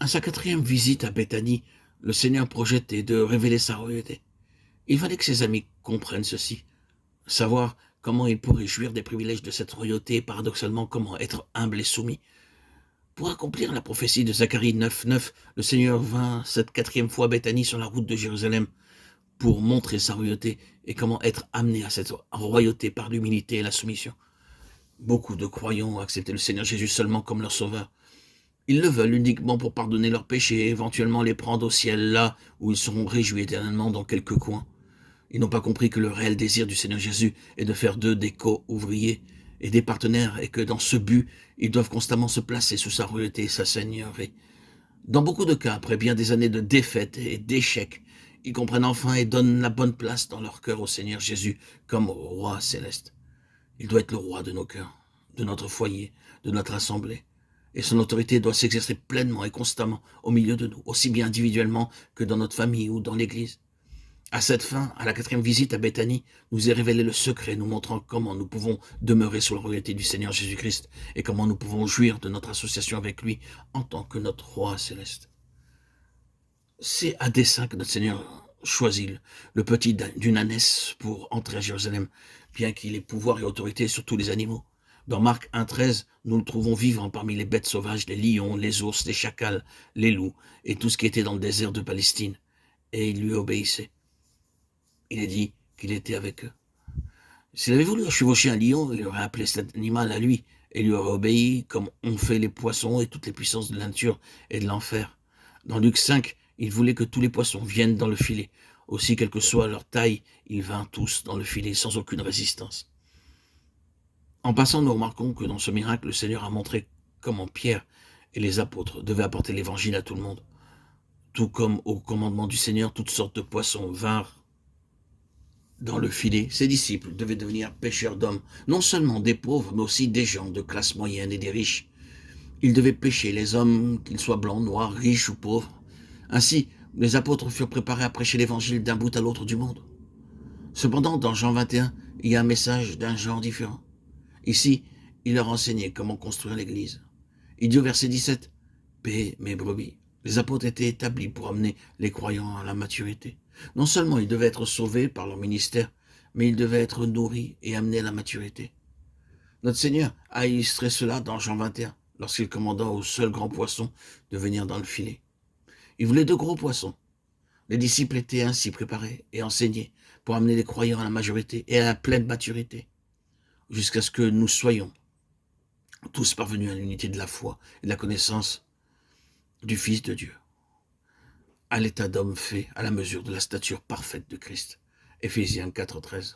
À sa quatrième visite à Béthanie, le Seigneur projetait de révéler sa royauté. Il fallait que ses amis comprennent ceci, savoir comment ils pourraient jouir des privilèges de cette royauté et paradoxalement comment être humble et soumis. Pour accomplir la prophétie de Zacharie 9:9, le Seigneur vint cette quatrième fois à Béthanie sur la route de Jérusalem pour montrer sa royauté et comment être amené à cette royauté par l'humilité et la soumission. Beaucoup de croyants ont accepté le Seigneur Jésus seulement comme leur sauveur. Ils le veulent uniquement pour pardonner leurs péchés et éventuellement les prendre au ciel là où ils seront réjouis éternellement dans quelques coins. Ils n'ont pas compris que le réel désir du Seigneur Jésus est de faire d'eux des co-ouvriers et des partenaires et que dans ce but, ils doivent constamment se placer sous sa royauté et sa seigneurie. Dans beaucoup de cas, après bien des années de défaites et d'échecs, ils comprennent enfin et donnent la bonne place dans leur cœur au Seigneur Jésus comme au roi céleste. Il doit être le roi de nos cœurs, de notre foyer, de notre assemblée. Et son autorité doit s'exercer pleinement et constamment au milieu de nous, aussi bien individuellement que dans notre famille ou dans l'Église. À cette fin, à la quatrième visite à Béthanie, nous est révélé le secret, nous montrant comment nous pouvons demeurer sous la royauté du Seigneur Jésus-Christ et comment nous pouvons jouir de notre association avec lui en tant que notre roi céleste. C'est à dessein que notre Seigneur choisit le petit d'une ânesse pour entrer à Jérusalem, bien qu'il ait pouvoir et autorité sur tous les animaux. Dans Marc 1,13, nous le trouvons vivant parmi les bêtes sauvages, les lions, les ours, les chacals, les loups et tout ce qui était dans le désert de Palestine. Et il lui obéissait. Il est dit qu'il était avec eux. S'il avait voulu chevaucher un lion, il aurait appelé cet animal à lui et lui aurait obéi comme ont fait les poissons et toutes les puissances de la nature et de l'enfer. Dans Luc 5, il voulait que tous les poissons viennent dans le filet. Aussi, quelle que soit leur taille, ils vinrent tous dans le filet sans aucune résistance. En passant, nous remarquons que dans ce miracle, le Seigneur a montré comment Pierre et les apôtres devaient apporter l'évangile à tout le monde. Tout comme au commandement du Seigneur, toutes sortes de poissons vinrent dans le filet. Ses disciples devaient devenir pêcheurs d'hommes, non seulement des pauvres, mais aussi des gens de classe moyenne et des riches. Ils devaient pêcher les hommes, qu'ils soient blancs, noirs, riches ou pauvres. Ainsi, les apôtres furent préparés à prêcher l'évangile d'un bout à l'autre du monde. Cependant, dans Jean 21, il y a un message d'un genre différent. Ici, il leur enseignait comment construire l'église. Il dit au verset 17, « Paix mes brebis ». Les apôtres étaient établis pour amener les croyants à la maturité. Non seulement ils devaient être sauvés par leur ministère, mais ils devaient être nourris et amenés à la maturité. Notre Seigneur a illustré cela dans Jean 21, lorsqu'il commanda au seul grand poisson de venir dans le filet. Il voulait de gros poissons. Les disciples étaient ainsi préparés et enseignés pour amener les croyants à la majorité et à la pleine maturité, jusqu'à ce que nous soyons tous parvenus à l'unité de la foi et de la connaissance du Fils de Dieu, à l'état d'homme fait à la mesure de la stature parfaite de Christ. Éphésiens 4,13.